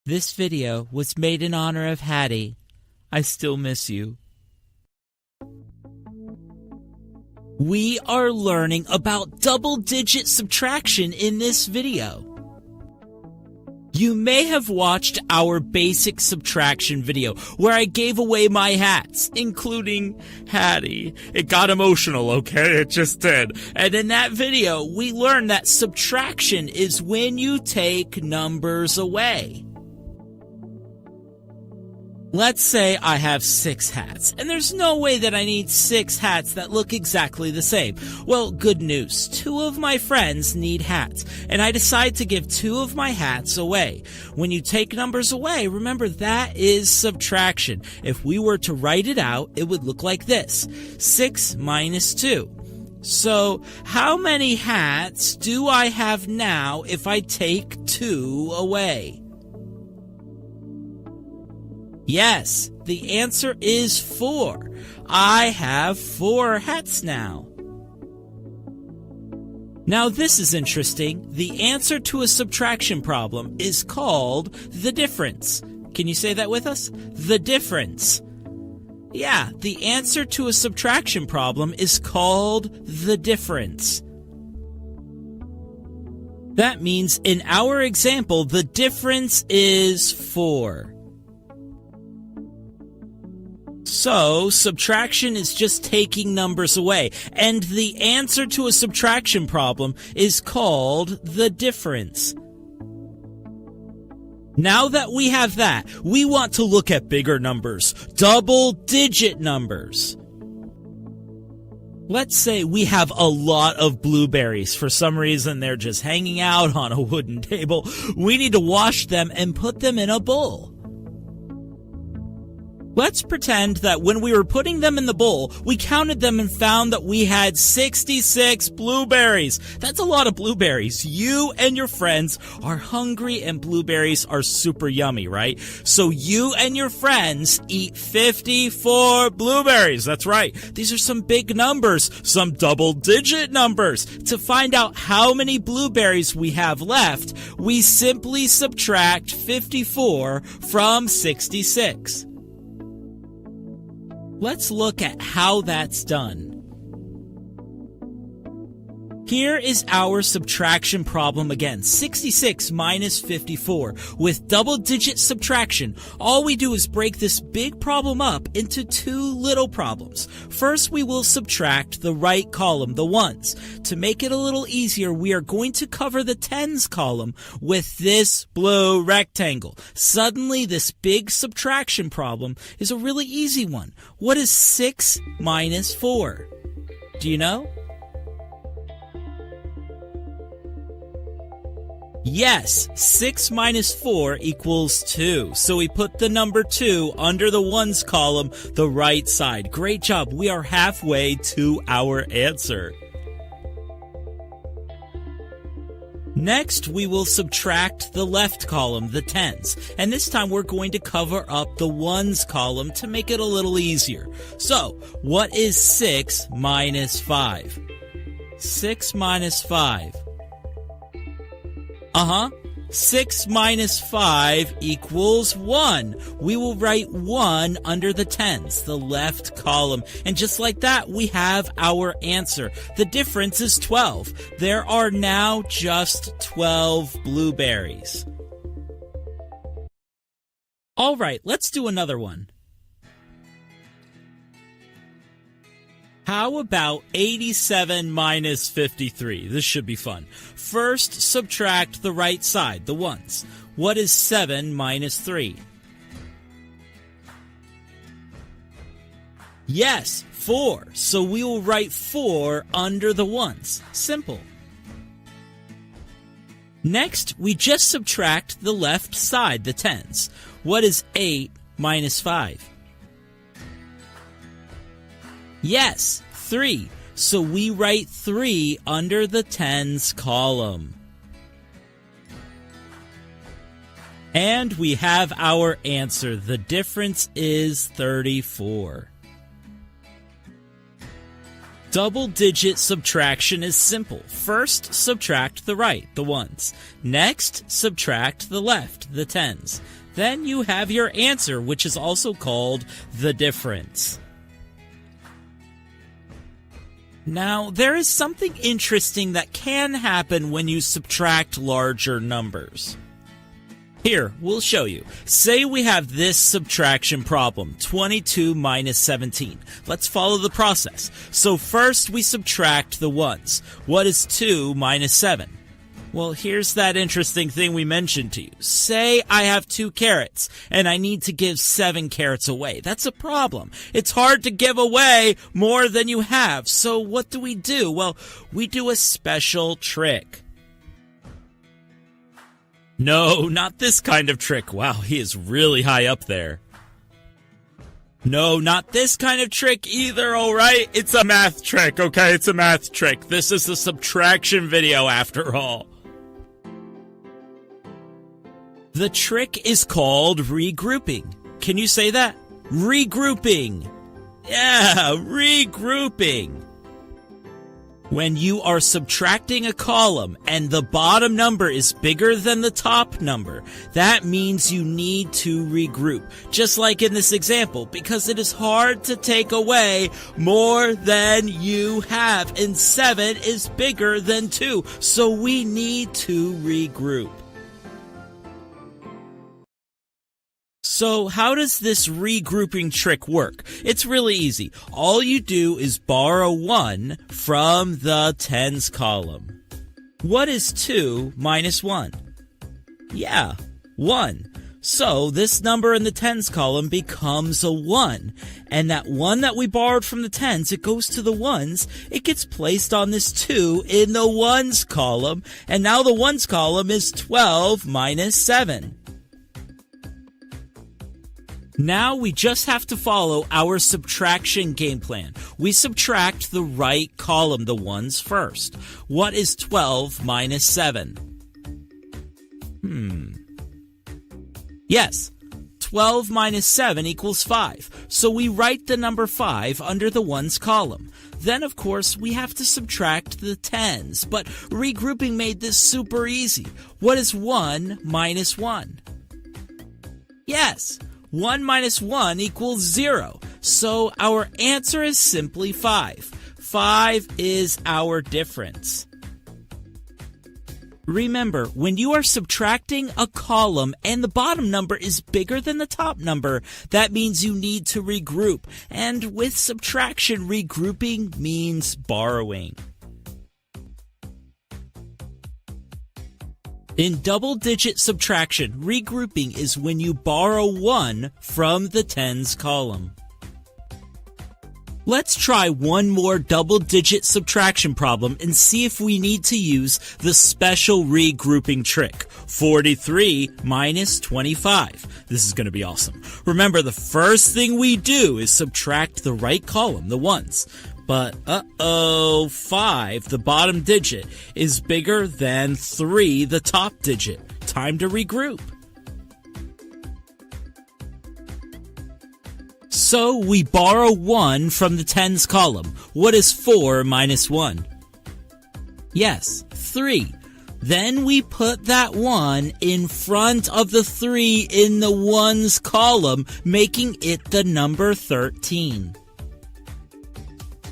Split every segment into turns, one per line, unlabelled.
This video was made in honor of Hattie. I still miss you. We are learning about double-digit subtraction in this video. You may have watched our basic subtraction video where I gave away my hats, including Hattie. It got emotional, okay? It just did. And in that video, we learned that subtraction is when you take numbers away. Let's say I have 6 hats, and there's no way that I need 6 hats that look exactly the same. Well, good news. 2 of my friends need hats, and I decide to give 2 of my hats away. When you take numbers away, remember that is subtraction. If we were to write it out, it would look like this. 6 minus 2. So, how many hats do I have now if I take 2 away? Yes, the answer is 4. I have 4 hats now. Now this is interesting. The answer to a subtraction problem is called the difference. Can you say that with us? The difference. Yeah, the answer to a subtraction problem is called the difference. That means in our example, the difference is 4. So, subtraction is just taking numbers away, and the answer to a subtraction problem is called the difference. Now that we have that, we want to look at bigger numbers, double-digit numbers. Let's say we have a lot of blueberries. For some reason, they're just hanging out on a wooden table. We need to wash them and put them in a bowl. Let's pretend that when we were putting them in the bowl, we counted them and found that we had 66 blueberries. That's a lot of blueberries. You and your friends are hungry and blueberries are super yummy, right? So you and your friends eat 54 blueberries. That's right. These are some big numbers, some double-digit numbers. To find out how many blueberries we have left, we simply subtract 54 from 66. Let's look at how that's done. Here is our subtraction problem again, 66 minus 54. With double-digit subtraction, all we do is break this big problem up into 2 little problems. First, we will subtract the right column, the ones. To make it a little easier, we are going to cover the tens column with this blue rectangle. Suddenly, this big subtraction problem is a really easy one. What is 6 minus 4? Do you know? Yes, 6 minus 4 equals 2. So we put the number 2 under the ones column, the right side. Great job. We are halfway to our answer. Next, we will subtract the left column, the tens. And this time we're going to cover up the ones column to make it a little easier. So, what is 6 minus 5? 6 minus 5. 6 minus 5 equals 1. We will write 1 under the tens, the left column. And just like that, we have our answer. The difference is 12. There are now just 12 blueberries. All right, let's do another one. How about 87 minus 53? This should be fun. First, subtract the right side, the ones. What is 7 minus 3? Yes, 4. So we will write 4 under the ones. Simple. Next, we just subtract the left side, the tens. What is 8 minus 5? Yes, 3. So we write 3 under the tens column. And we have our answer. The difference is 34. Double-digit subtraction is simple. First, subtract the right, the ones. Next, subtract the left, the tens. Then you have your answer, which is also called the difference. Now, there is something interesting that can happen when you subtract larger numbers. Here, we'll show you. Say we have this subtraction problem, 22 minus 17. Let's follow the process. So first we subtract the ones. What is 2 minus 7? Well, here's that interesting thing we mentioned to you. Say I have 2 carrots, and I need to give 7 carrots away. That's a problem. It's hard to give away more than you have. So what do? Well, we do a special trick. No, not this kind of trick. Wow, he is really high up there. No, not this kind of trick either, alright? It's a math trick, okay? It's a math trick. This is a subtraction video after all. The trick is called regrouping. Can you say that? Regrouping. Yeah, regrouping. When you are subtracting a column and the bottom number is bigger than the top number, that means you need to regroup. Just like in this example, because it is hard to take away more than you have, and 7 is bigger than 2, so we need to regroup. So how does this regrouping trick work? It's really easy. All you do is borrow 1 from the tens column. What is 2 minus 1? Yeah, 1. So this number in the tens column becomes a 1. And that 1 that we borrowed from the tens, it goes to the ones. It gets placed on this 2 in the ones column. And now the ones column is 12 minus 7. Now we just have to follow our subtraction game plan. We subtract the right column, the ones first. What is 12 minus 7? Yes, 12 minus 7 equals 5. So we write the number 5 under the ones column. Then, of course, we have to subtract the tens. But regrouping made this super easy. What is 1 minus 1? Yes, 1 minus 1 equals 0. So our answer is simply 5. 5 is our difference. Remember, when you are subtracting a column and the bottom number is bigger than the top number, that means you need to regroup. And with subtraction, regrouping means borrowing. In double-digit subtraction, regrouping is when you borrow 1 from the tens column. Let's try one more double-digit subtraction problem and see if we need to use the special regrouping trick. 43 minus 25. This is going to be awesome. Remember, the first thing we do is subtract the right column, the ones. But, 5, the bottom digit, is bigger than 3, the top digit. Time to regroup. So, we borrow 1 from the tens column. What is 4 minus 1? Yes, 3. Then we put that 1 in front of the 3 in the ones column, making it the number 13.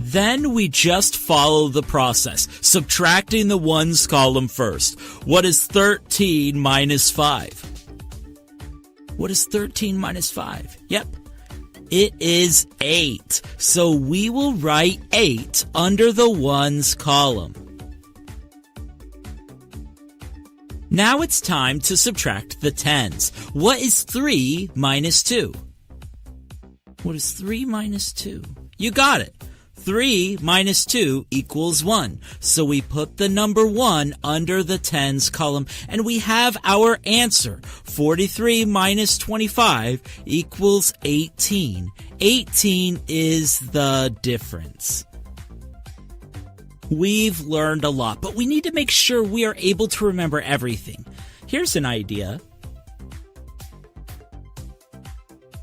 Then we just follow the process, subtracting the ones column first. What is 13 minus 5? What is 13 minus 5? Yep, it is 8. So we will write 8 under the ones column. Now it's time to subtract the tens. What is 3 minus 2? What is 3 minus 2? You got it. 3 minus 2 equals 1. So we put the number 1 under the tens column, and we have our answer. 43 minus 25 equals 18. 18 is the difference. We've learned a lot, but we need to make sure we are able to remember everything. Here's an idea.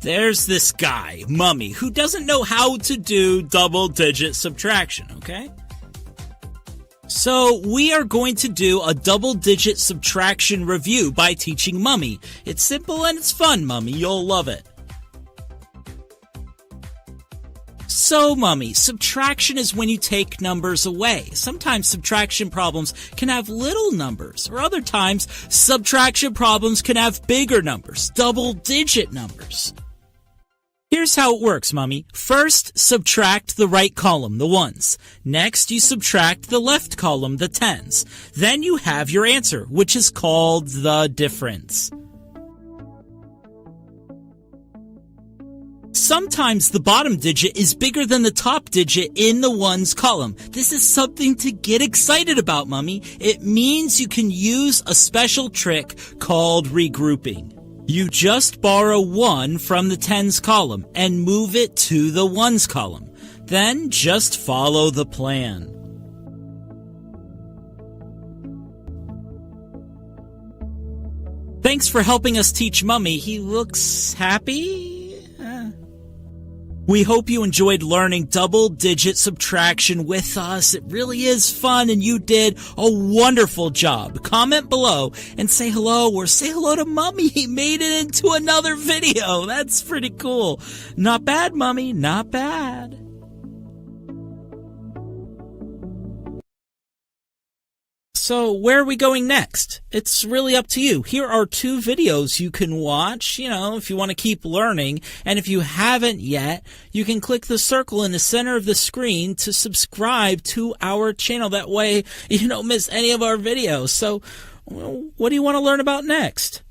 There's this guy, Mummy, who doesn't know how to do double-digit subtraction, okay? So we are going to do a double-digit subtraction review by teaching Mummy. It's simple and it's fun, Mummy. You'll love it. So, Mummy, subtraction is when you take numbers away. Sometimes subtraction problems can have little numbers, or other times subtraction problems can have bigger numbers, double-digit numbers. Here's how it works, Mummy. First, subtract the right column, the ones. Next, you subtract the left column, the tens. Then you have your answer, which is called the difference. Sometimes the bottom digit is bigger than the top digit in the ones column. This is something to get excited about, Mummy. It means you can use a special trick called regrouping. You just borrow 1 from the tens column and move it to the ones column. Then just follow the plan. Thanks for helping us teach Mummy. He looks happy? We hope you enjoyed learning double-digit subtraction with us. It really is fun, and you did a wonderful job. Comment below and say hello, or say hello to Mummy. He made it into another video. That's pretty cool. Not bad, Mummy. Not bad. So where are we going next? It's really up to you. Here are 2 videos you can watch, if you want to keep learning. And if you haven't yet, you can click the circle in the center of the screen to subscribe to our channel. That way you don't miss any of our videos. So what do you want to learn about next?